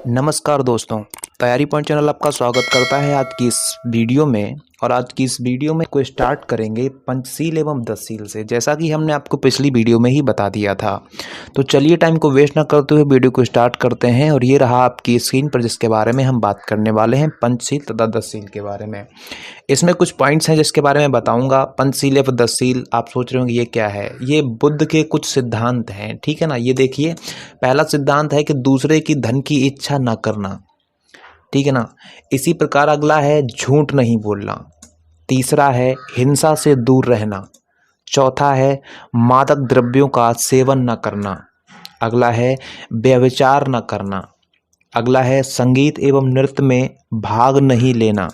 नमस्कार दोस्तों, तैयारी पॉइंट चैनल आपका स्वागत करता है आज की इस वीडियो में। और आज की इस वीडियो में को स्टार्ट करेंगे पंचशील एवं दसशील से, जैसा कि हमने आपको पिछली वीडियो में ही बता दिया था। तो चलिए टाइम को वेस्ट ना करते हुए वीडियो को स्टार्ट करते हैं। और ये रहा आपकी स्क्रीन पर जिसके बारे में हम बात करने वाले हैं, पंचशील तथा दसशील के बारे में। इसमें कुछ पॉइंट्स हैं जिसके बारे में बताऊंगा। पंचशील एवं दसशील, आप सोच रहे होंगे ये क्या है। ये बुद्ध के कुछ सिद्धांत हैं, ठीक है ना। ये देखिए, पहला सिद्धांत है कि दूसरे की धन की इच्छा ना करना, ठीक है ना। इसी प्रकार अगला है झूठ नहीं बोलना। तीसरा है हिंसा से दूर रहना। चौथा है मादक द्रव्यों का सेवन न करना। अगला है व्यभिचार न करना। अगला है संगीत एवं नृत्य में भाग नहीं लेना।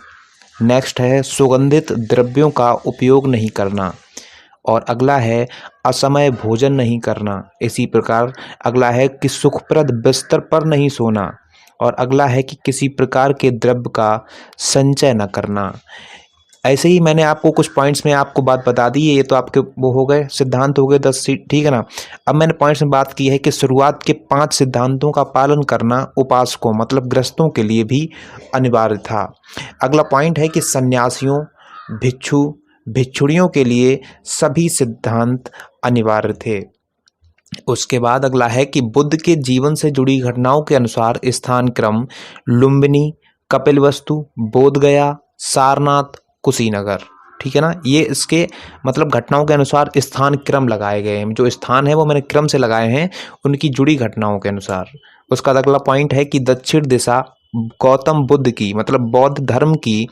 नेक्स्ट है सुगंधित द्रव्यों का उपयोग नहीं करना। और अगला है असमय भोजन नहीं करना। इसी प्रकार अगला है कि सुखप्रद बिस्तर पर नहीं सोना। और अगला है कि किसी प्रकार के द्रव्य का संचय न करना। ऐसे ही मैंने आपको कुछ पॉइंट्स में आपको बात बता दी है। ये तो आपके वो हो गए सिद्धांत, हो गए 10, ठीक है ना। अब मैंने पॉइंट्स में बात की है कि शुरुआत के 5 सिद्धांतों का पालन करना उपासकों मतलब गृहस्थों के लिए भी अनिवार्य था। अगला पॉइंट है कि सन्यासियों, भिक्षु, भिक्षुणियों के लिए सभी सिद्धांत अनिवार्य थे। उसके बाद अगला है कि बुद्ध के जीवन से जुड़ी घटनाओं के अनुसार स्थान क्रम लुम्बिनी, कपिलवस्तु, बोधगया, सारनाथ, कुशीनगर, ठीक है ना। ये इसके मतलब घटनाओं के अनुसार स्थान क्रम लगाए गए हैं। जो स्थान है वो मैंने क्रम से लगाए हैं उनकी जुड़ी घटनाओं के अनुसार। उसका अगला पॉइंट है कि दक्षिण दिशा गौतम बुद्ध की मतलब बौद्ध धर्म की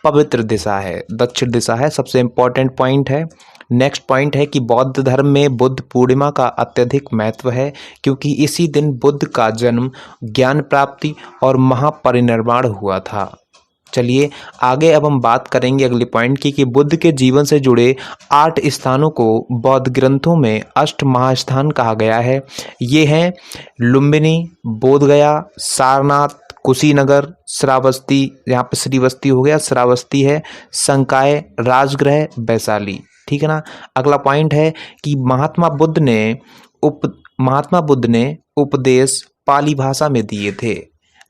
पवित्र दिशा है। दक्षिण दिशा है, सबसे इंपॉर्टेंट पॉइंट है। नेक्स्ट पॉइंट है कि बौद्ध धर्म में बुद्ध पूर्णिमा का अत्यधिक महत्व है, क्योंकि इसी दिन बुद्ध का जन्म, ज्ञान प्राप्ति और महापरिनिर्वाण हुआ था। चलिए आगे अब हम बात करेंगे अगले पॉइंट की कि बुद्ध के जीवन से जुड़े 8 स्थानों को बौद्ध ग्रंथों में अष्ट महास्थान कहा गया है। ये हैं लुम्बिनी, बोधगया, सारनाथ, कुशीनगर, श्रावस्ती, यहाँ पे श्रीवस्ती हो गया, श्रावस्ती है, संकाय, राजगृह, वैशाली, ठीक है ना। अगला पॉइंट है कि महात्मा बुद्ध ने उपदेश पाली भाषा में दिए थे।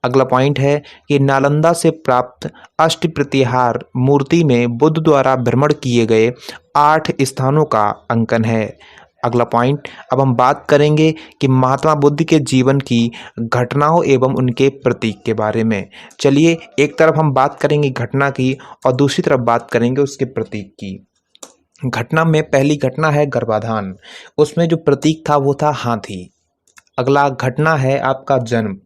अगला पॉइंट है कि नालंदा से प्राप्त अष्टप्रतिहार मूर्ति में बुद्ध द्वारा भ्रमण किए गए 8 स्थानों का अंकन है। अगला पॉइंट, अब हम बात करेंगे कि महात्मा बुद्ध के जीवन की घटनाओं एवं उनके प्रतीक के बारे में। चलिए एक तरफ हम बात करेंगे घटना की और दूसरी तरफ बात करेंगे उसके प्रतीक की। घटना में पहली घटना है गर्भाधान, उसमें जो प्रतीक था वो था हाथी। अगला घटना है आपका जन्म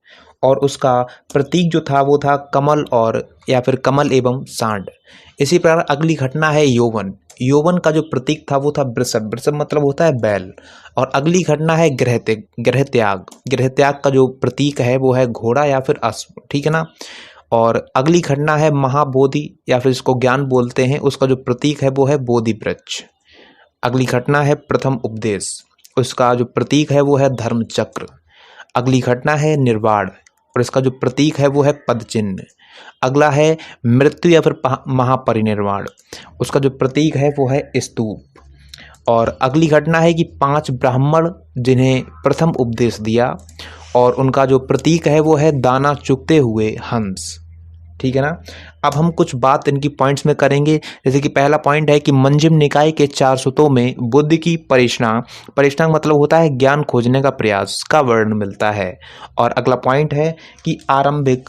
और उसका प्रतीक जो था वो था कमल और या फिर कमल एवं सांड। इसी प्रकार अगली घटना है यौवन। यौवन का जो प्रतीक था वो था वृषभ। वृषभ मतलब होता है बैल। और अगली घटना है गृह त्याग। गृह त्याग का जो प्रतीक है वो है घोड़ा या फिर अश्व, ठीक है ना। और अगली घटना है महाबोधि या फिर इसको ज्ञान बोलते हैं, उसका जो प्रतीक है वो है बोधि वृक्ष। अगली घटना है प्रथम उपदेश, उसका जो प्रतीक है वो है धर्म चक्र। अगली घटना है निर्वाण और इसका जो प्रतीक है वो है पद चिन्ह। अगला है मृत्यु या फिर महापरिनिर्वाण, उसका जो प्रतीक है वो है स्तूप। और अगली घटना है कि 5 ब्राह्मण जिन्हें प्रथम उपदेश दिया और उनका जो प्रतीक है वो है दाना चुगते हुए हंस, ठीक है ना। अब हम कुछ बात इनकी पॉइंट्स में करेंगे। जैसे कि पहला पॉइंट है कि मंजिम निकाय के 4 सूत्रों में बुद्ध की परिश्ना मतलब होता है ज्ञान खोजने का प्रयास का वर्णन मिलता है। और अगला पॉइंट है कि आरंभिक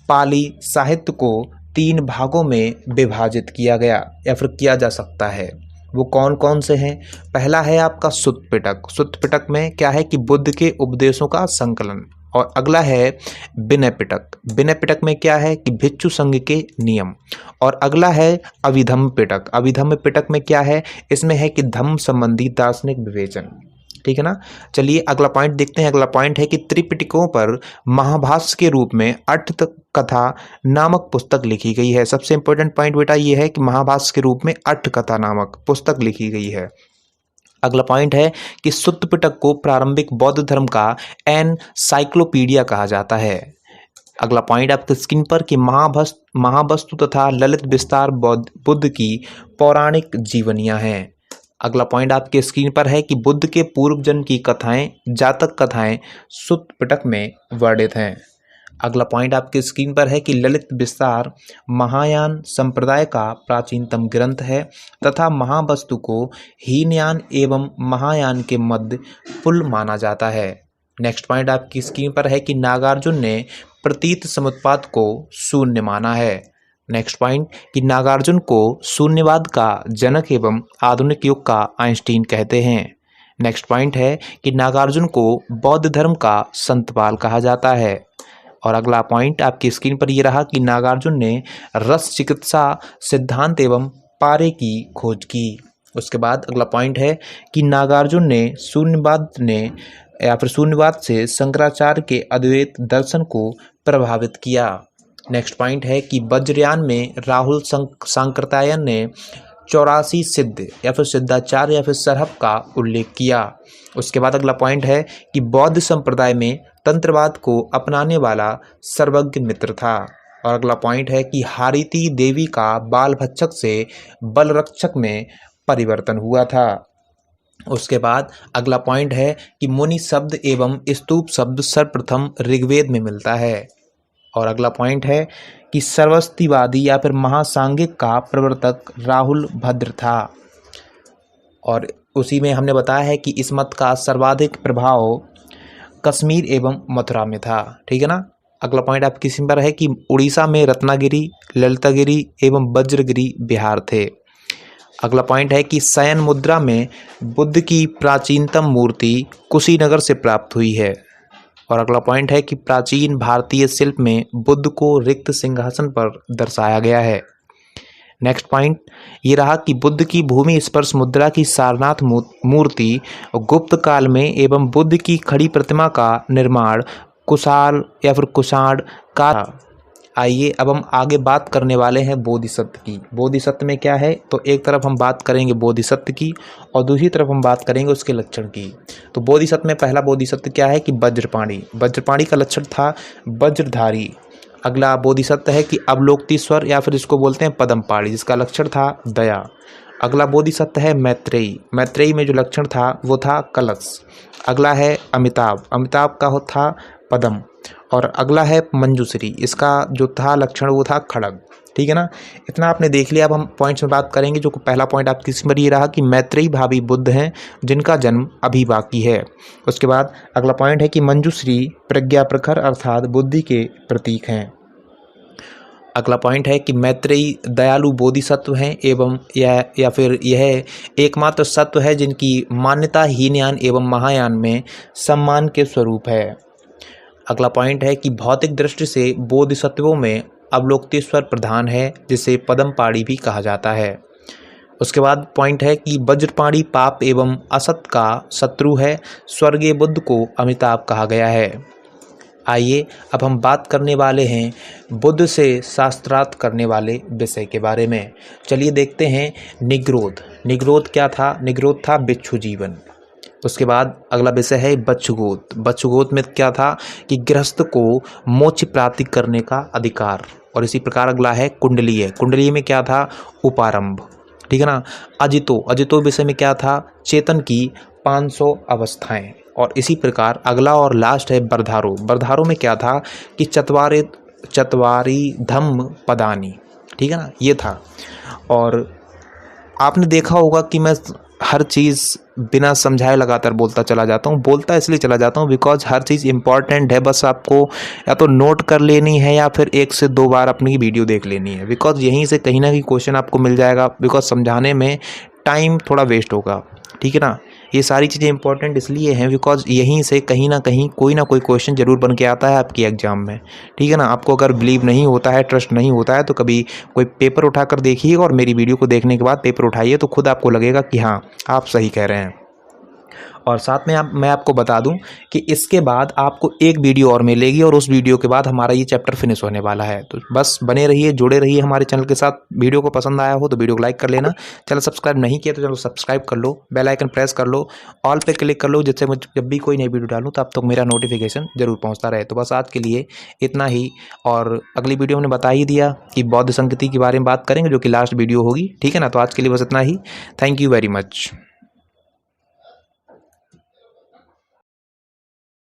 पाली साहित्य को 3 भागों में विभाजित किया गया या फिर किया जा सकता है। वो कौन कौन से हैं। पहला है आपका सुत्त पिटक। सुत्त पिटक में क्या है कि बुद्ध के उपदेशों का संकलन। और अगला है विनय पिटक। विनय पिटक में क्या है कि भिक्षु संघ के नियम। और अगला है अभिधम्म पिटक। अभिधम्म पिटक में क्या है, इसमें है कि धम्म संबंधी दार्शनिक विवेचन, ठीक है ना। चलिए अगला पॉइंट देखते हैं। अगला पॉइंट है कि त्रिपिटकों पर महाभाष्य के रूप में अट्ठ कथा नामक पुस्तक लिखी गई है। सबसे इंपॉर्टेंट पॉइंट बेटा ये है कि महाभाष्य के रूप में अट्ठ कथा नामक पुस्तक लिखी गई है। अगला पॉइंट है कि सुत्त पिटक को प्रारंभिक बौद्ध धर्म का एनसाइक्लोपीडिया कहा जाता है। अगला पॉइंट आपके स्क्रीन पर कि महावस्तु तथा ललित विस्तार बुद्ध की पौराणिक जीवनियां हैं। अगला पॉइंट आपके स्क्रीन पर है कि बुद्ध के पूर्व जन्म की कथाएं, जातक कथाएं सुत्त पिटक में वर्णित हैं। अगला पॉइंट आपकी स्क्रीन पर है कि ललित विस्तार महायान संप्रदाय का प्राचीनतम ग्रंथ है तथा महावस्तु को हीनयान एवं महायान के मध्य पुल माना जाता है। नेक्स्ट पॉइंट आपकी स्क्रीन पर है कि नागार्जुन ने प्रतीत समुत्पाद को शून्य माना है। नेक्स्ट पॉइंट कि नागार्जुन को शून्यवाद का जनक एवं आधुनिक युग का आइंस्टीन कहते हैं। नेक्स्ट पॉइंट है कि नागार्जुन को बौद्ध धर्म का संतपाल कहा जाता है। और अगला पॉइंट आपकी स्क्रीन पर ये रहा कि नागार्जुन ने रस चिकित्सा सिद्धांत एवं पारे की खोज की। उसके बाद अगला पॉइंट है कि नागार्जुन ने शून्यवाद से शंकराचार्य के अद्वैत दर्शन को प्रभावित किया। नेक्स्ट पॉइंट है कि वज्रयान में राहुल सांकृत्यायन ने 84 सिद्ध या फिर सिद्धाचार्य या फिर सरहब का उल्लेख किया। उसके बाद अगला पॉइंट है कि बौद्ध संप्रदाय में तंत्रवाद को अपनाने वाला सर्वज्ञ मित्र था। और अगला पॉइंट है कि हारीति देवी का बाल भक्षक से बलरक्षक में परिवर्तन हुआ था। उसके बाद अगला पॉइंट है कि मुनि शब्द एवं स्तूप शब्द सर्वप्रथम ऋग्वेद में मिलता है। और अगला पॉइंट है कि सर्वस्तिवादी या फिर महासांगिक का प्रवर्तक राहुल भद्र था। और उसी में हमने बताया है कि इस मत का सर्वाधिक प्रभाव कश्मीर एवं मथुरा में था। ठीक है ना। अगला पॉइंट आपकी स्क्रीन पर है कि उड़ीसा में रत्नागिरी, ललितगिरी एवं वज्रगिरी बिहार थे। अगला पॉइंट है कि शयन मुद्रा में बुद्ध की प्राचीनतम मूर्ति कुशीनगर से प्राप्त हुई है। और अगला पॉइंट है कि प्राचीन भारतीय शिल्प में बुद्ध को रिक्त सिंहासन पर दर्शाया गया है। नेक्स्ट पॉइंट ये रहा कि बुद्ध की भूमि स्पर्श मुद्रा की सारनाथ मूर्ति गुप्त काल में एवं बुद्ध की खड़ी प्रतिमा का निर्माण कुशाल या फिर कुषाण का। आइए अब हम आगे बात करने वाले हैं बोधिसत्व की। बोधिसत्व में क्या है, तो एक तरफ हम बात करेंगे बोधिसत्व की और दूसरी तरफ हम बात करेंगे उसके लक्षण की। तो बोधिसत्व में पहला बोधिसत्व क्या है कि वज्रपाणी। वज्रपाणी का लक्षण था वज्रधारी। अगला बोधिसत्व है कि अवलोकितेश्वर या फिर इसको बोलते हैं पद्मपाणी, जिसका लक्षण था दया। अगला बोधिसत्व है मैत्रेयी। मैत्रेयी में जो लक्षण था वो था कलश। अगला है अमिताभ। अमिताभ का था पद्म। और अगला है मंजूश्री, इसका जो था लक्षण वो था खड़ग। ठीक है ना। इतना आपने देख लिया। अब हम पॉइंट्स में बात करेंगे। जो पहला पॉइंट आपकी स्मृति ये रहा कि मैत्रेयी भावी बुद्ध हैं जिनका जन्म अभी बाकी है। उसके बाद अगला पॉइंट है कि मंजूश्री प्रज्ञा प्रखर अर्थात बुद्धि के प्रतीक हैं। अगला पॉइंट है कि मैत्रेयी दयालु बोधिसत्व हैं एवं या फिर यह एकमात्र सत्व है जिनकी मान्यता हीनयान एवं महायान में सम्मान के स्वरूप है। अगला पॉइंट है कि भौतिक दृष्टि से बोधिसत्वों में अवलोकितेश्वर प्रधान है, जिसे पद्मपाणी भी कहा जाता है। उसके बाद पॉइंट है कि वज्रपाणी पाप एवं असत का शत्रु है। स्वर्गीय बुद्ध को अमिताभ कहा गया है। आइए अब हम बात करने वाले हैं बुद्ध से शास्त्रार्थ करने वाले विषय के बारे में। चलिए देखते हैं निग्रोध। निग्रोध क्या था? निग्रोध था बिच्छू जीवन। उसके बाद अगला विषय है बच्छगोत। बच्छगोत में क्या था कि गृहस्थ को मोक्ष प्राप्ति करने का अधिकार। और इसी प्रकार अगला है कुंडलीय। कुंडलीय में क्या था? उपारंभ। ठीक है ना। अजितो। अजितो विषय में क्या था? चेतन की 500 अवस्थाएं। और इसी प्रकार अगला और लास्ट है बर्धारो। बर्धारो में क्या था कि चत्वारी धम्म पदानी। ठीक है ना, ये था। और आपने देखा होगा कि मैं हर चीज़ बिना समझाए लगातार बोलता चला जाता हूँ। बोलता इसलिए चला जाता हूँ बिकॉज हर चीज़ इंपॉर्टेंट है। बस आपको या तो नोट कर लेनी है या फिर 1 से 2 बार अपनी वीडियो देख लेनी है, बिकॉज यहीं से कहीं ना कहीं क्वेश्चन आपको मिल जाएगा। बिकॉज समझाने में टाइम थोड़ा वेस्ट होगा। ठीक है ना। ये सारी चीज़ें इंपॉर्टेंट इसलिए हैं बिकॉज यहीं से कहीं ना कहीं कोई ना कोई क्वेश्चन जरूर बन के आता है आपकी एग्जाम में। ठीक है ना। आपको अगर बिलीव नहीं होता है, ट्रस्ट नहीं होता है, तो कभी कोई पेपर उठाकर देखिएगा और मेरी वीडियो को देखने के बाद पेपर उठाइए, तो खुद आपको लगेगा कि हाँ आप सही कह रहे हैं। और साथ में मैं आपको बता दूं कि इसके बाद आपको एक वीडियो और मिलेगी और उस वीडियो के बाद हमारा ये चैप्टर फिनिश होने वाला है। तो बस बने रहिए, जुड़े रहिए हमारे चैनल के साथ। वीडियो को पसंद आया हो तो वीडियो को लाइक कर लेना। चैनल सब्सक्राइब नहीं किया तो चैनल सब्सक्राइब कर लो, बेल आइकन प्रेस कर लो, ऑल पे क्लिक कर लो, जिससे मैं जब भी कोई नई वीडियो डालूँ तो अब तक मेरा नोटिफिकेशन जरूर पहुँचता रहे। तो बस आज के लिए इतना ही। और अगली वीडियो हमने बता ही दिया कि बौद्ध संस्कृति के बारे में बात करेंगे, जो कि लास्ट वीडियो होगी। ठीक है ना। तो आज के लिए बस इतना ही। Thank you very much.